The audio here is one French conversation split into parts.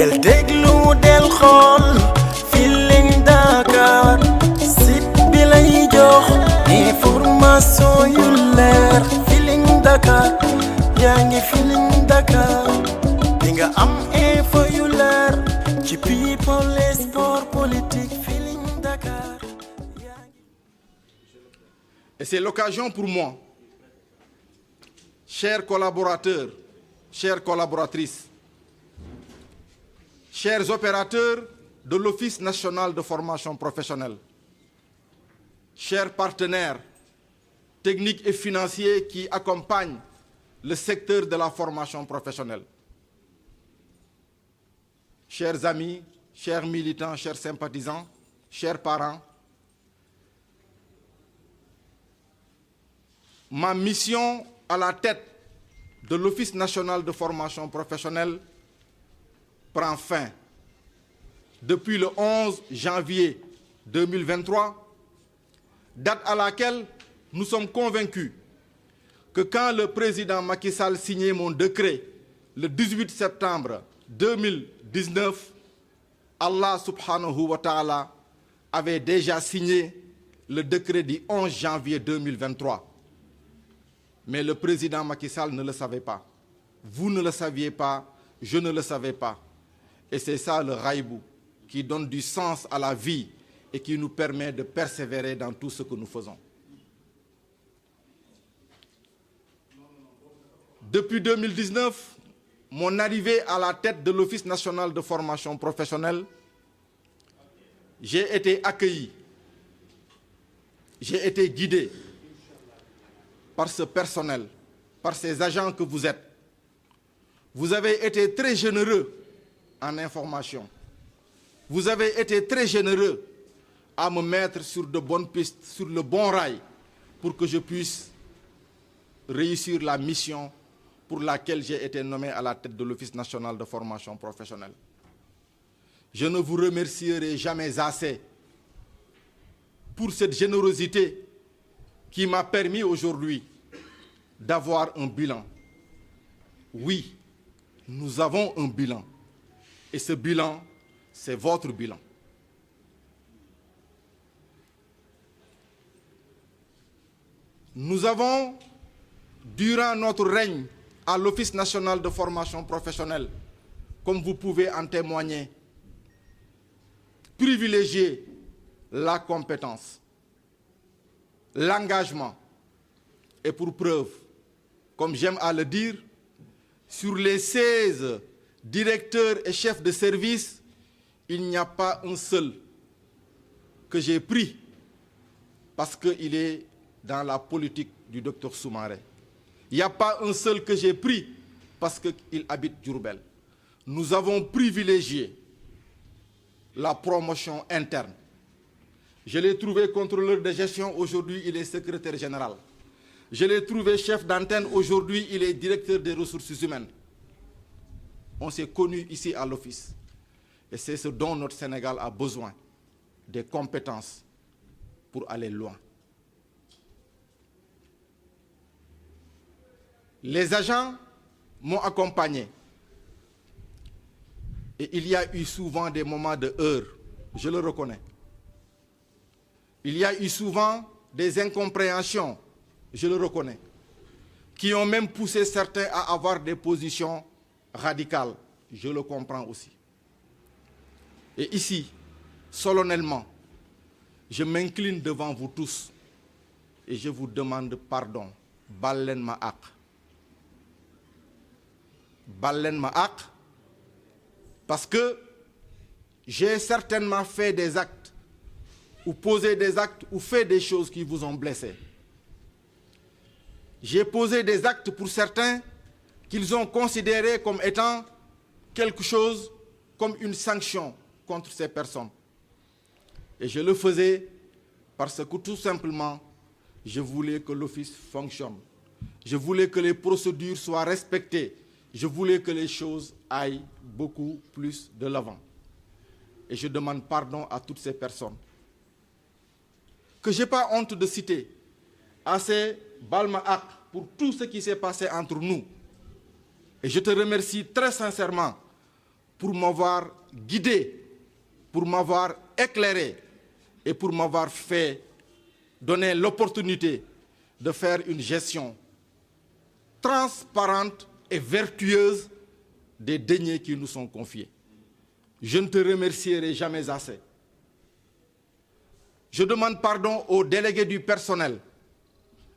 del déglu del xool Feeling Dakar site bi lay jox information yu leer Feeling Dakar yaa ngi Feeling Dakar di nga am info yu leer ci people et sport politique Feeling Dakar. Et c'est l'occasion pour moi, chers collaborateurs, chères collaboratrices, chers opérateurs de l'Office national de formation professionnelle, chers partenaires techniques et financiers qui accompagnent le secteur de la formation professionnelle, chers amis, chers militants, chers sympathisants, chers parents, ma mission à la tête de l'Office national de formation professionnelle prend fin depuis le 11 janvier 2023, date à laquelle nous sommes convaincus que quand le président Macky Sall signait mon décret le 18 septembre 2019, Allah subhanahu wa ta'ala avait déjà signé le décret du 11 janvier 2023. Mais le président Macky Sall ne le savait pas. Vous ne le saviez pas, je ne le savais pas. Et c'est ça le raïbou qui donne du sens à la vie et qui nous permet de persévérer dans tout ce que nous faisons. Depuis 2019, mon arrivée à la tête de l'Office national de formation professionnelle, j'ai été accueilli, j'ai été guidé par ce personnel, par ces agents que vous êtes. Vous avez été très généreux en information. Vous avez été très généreux à me mettre sur de bonnes pistes, sur le bon rail, pour que je puisse réussir la mission pour laquelle j'ai été nommé à la tête de l'Office national de formation professionnelle. Je ne vous remercierai jamais assez pour cette générosité qui m'a permis aujourd'hui d'avoir un bilan. Oui, nous avons un bilan. Et ce bilan, c'est votre bilan. Nous avons, durant notre règne à l'Office national de formation professionnelle, comme vous pouvez en témoigner, privilégié la compétence, l'engagement, et pour preuve, comme j'aime à le dire, sur les 16 directeurs et chefs de service, il n'y a pas un seul que j'ai pris parce qu'il est dans la politique du docteur Soumaré. Il n'y a pas un seul que j'ai pris parce qu'il habite Diourbel. Nous avons privilégié la promotion interne. Je l'ai trouvé contrôleur de gestion, aujourd'hui il est secrétaire général. Je l'ai trouvé chef d'antenne, aujourd'hui il est directeur des ressources humaines. On s'est connus ici à l'office. Et c'est ce dont notre Sénégal a besoin, des compétences pour aller loin. Les agents m'ont accompagné. Et il y a eu souvent des moments de heurts, je le reconnais. Il y a eu souvent des incompréhensions, je le reconnais, qui ont même poussé certains à avoir des positions radicales, je le comprends aussi. Et ici, solennellement, je m'incline devant vous tous et je vous demande pardon. Balen ma ak. Balen ma ak. Parce que j'ai certainement fait des actes, ou posé des actes, ou fait des choses qui vous ont blessé. J'ai posé des actes pour certains qu'ils ont considérés comme étant quelque chose, comme une sanction contre ces personnes. Et je le faisais parce que tout simplement, je voulais que l'office fonctionne. Je voulais que les procédures soient respectées. Je voulais que les choses aillent beaucoup plus de l'avant. Et je demande pardon à toutes ces personnes que je n'ai pas honte de citer, à ces Balma-Ak, pour tout ce qui s'est passé entre nous. Et je te remercie très sincèrement pour m'avoir guidé, pour m'avoir éclairé et pour m'avoir donné l'opportunité de faire une gestion transparente et vertueuse des deniers qui nous sont confiés. Je ne te remercierai jamais assez. Je demande pardon aux délégués du personnel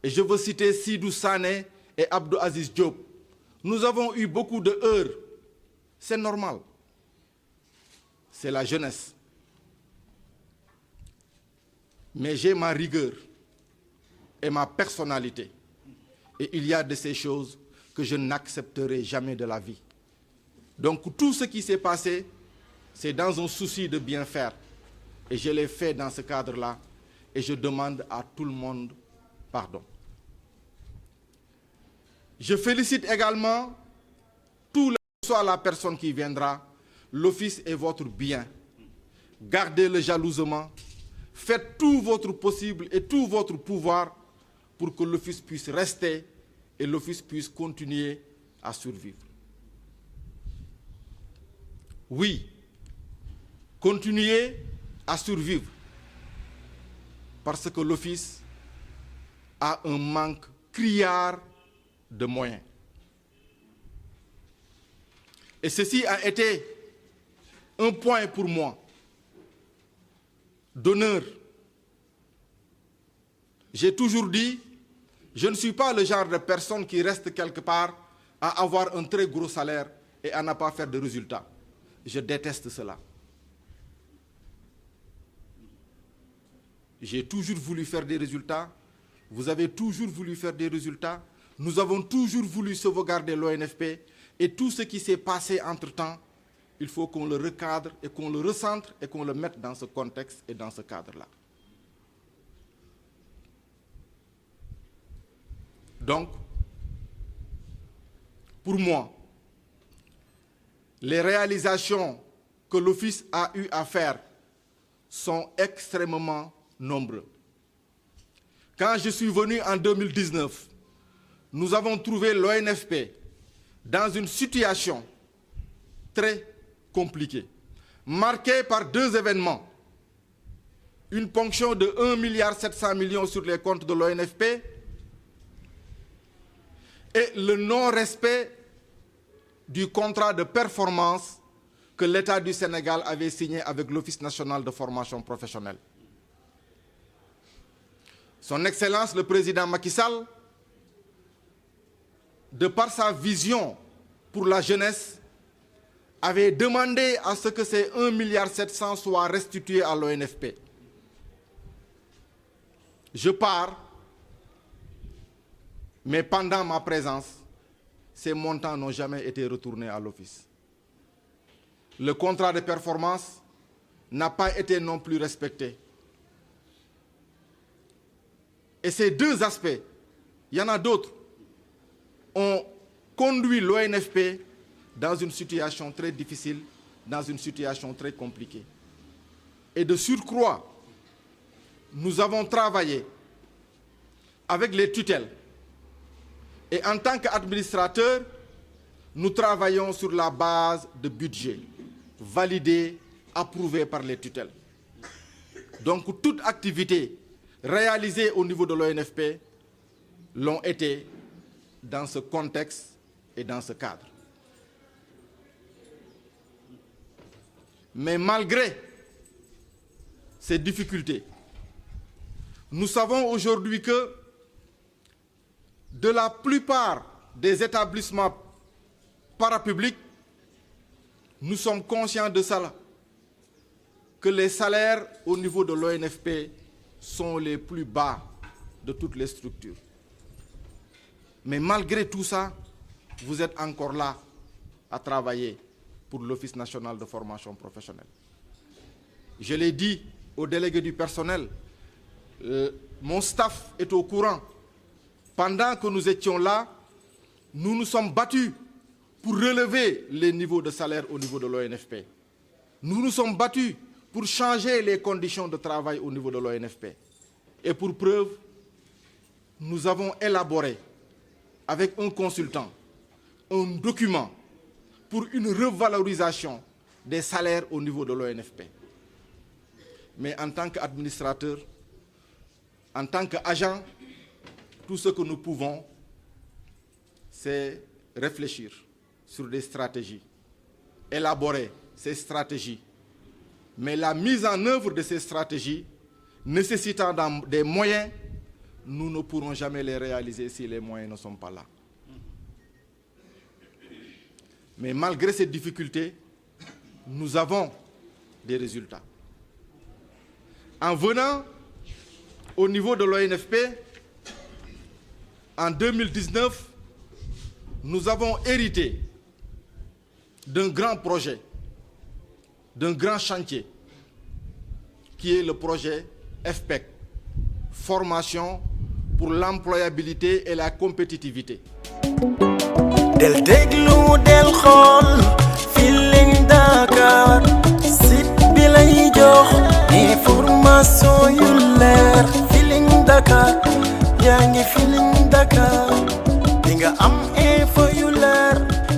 et je veux citer Sidou Sané et Abdou Aziz Diop. Nous avons eu beaucoup de heurts. C'est normal. C'est la jeunesse. Mais j'ai ma rigueur et ma personnalité. Et il y a de ces choses que je n'accepterai jamais de la vie. Donc tout ce qui s'est passé, c'est dans un souci de bien faire. Et je l'ai fait dans ce cadre-là. Et je demande à tout le monde pardon. Je félicite également soit la personne qui viendra. L'office est votre bien. Gardez-le jalousement. Faites tout votre possible et tout votre pouvoir pour que l'office puisse rester et l'office puisse continuer à survivre. Oui, continuez à survivre parce que l'office a un manque criard de moyens. Et ceci a été un point pour moi d'honneur. J'ai toujours dit, je ne suis pas le genre de personne qui reste quelque part à avoir un très gros salaire et à ne pas faire de résultats. Je déteste cela. J'ai toujours voulu faire des résultats. Vous avez toujours voulu faire des résultats. Nous avons toujours voulu sauvegarder l'ONFP. Et tout ce qui s'est passé entre-temps, il faut qu'on le recadre et qu'on le recentre et qu'on le mette dans ce contexte et dans ce cadre-là. Donc, pour moi, les réalisations que l'Office a eu à faire sont extrêmement nombreuses. Quand je suis venu en 2019, nous avons trouvé l'ONFP dans une situation très compliquée, marquée par deux événements. Une ponction de 1,7 milliard sur les comptes de l'ONFP et le non-respect du contrat de performance que l'État du Sénégal avait signé avec l'Office national de formation professionnelle. Son Excellence, le président Macky Sall, de par sa vision pour la jeunesse, avait demandé à ce que ces 1,7 milliard soient restitués à l'ONFP. Je pars, mais pendant ma présence, ces montants n'ont jamais été retournés à l'Office. Le contrat de performance n'a pas été non plus respecté. Et ces deux aspects, il y en a d'autres, ont conduit l'ONFP dans une situation très difficile, dans une situation très compliquée. Et de surcroît, nous avons travaillé avec les tutelles. Et en tant qu'administrateur, nous travaillons sur la base de budget validé, approuvé par les tutelles. Donc toute activité réalisée au niveau de l'ONFP l'ont été dans ce contexte et dans ce cadre. Mais malgré ces difficultés, nous savons aujourd'hui que de la plupart des établissements parapublics, nous sommes conscients de cela, que les salaires au niveau de l'ONFP sont les plus bas de toutes les structures. Mais malgré tout ça, vous êtes encore là à travailler pour l'Office national de formation professionnelle. Je l'ai dit aux délégués du personnel, mon staff est au courant. Pendant que nous étions là, nous nous sommes battus pour relever les niveaux de salaire au niveau de l'ONFP. Nous nous sommes battus pour changer les conditions de travail au niveau de l'ONFP. Et pour preuve, nous avons élaboré avec un consultant un document pour une revalorisation des salaires au niveau de l'ONFP. Mais en tant qu'administrateur, en tant qu'agent, tout ce que nous pouvons, c'est réfléchir sur des stratégies, élaborer ces stratégies. Mais la mise en œuvre de ces stratégies nécessitant des moyens, nous ne pourrons jamais les réaliser si les moyens ne sont pas là. Mais malgré ces difficultés, nous avons des résultats. En venant au niveau de l'ONFP, en 2019, nous avons hérité d'un grand projet, d'un grand chantier, qui est le projet FPEC, formation pour l'employabilité et la compétitivité. del déglu del xool Feeling Dakar site bi lay jox information yu leer Feeling Dakar yaa ngi Feeling Dakar di nga am info yu leer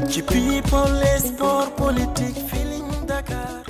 ci people et sport politique Feeling Dakar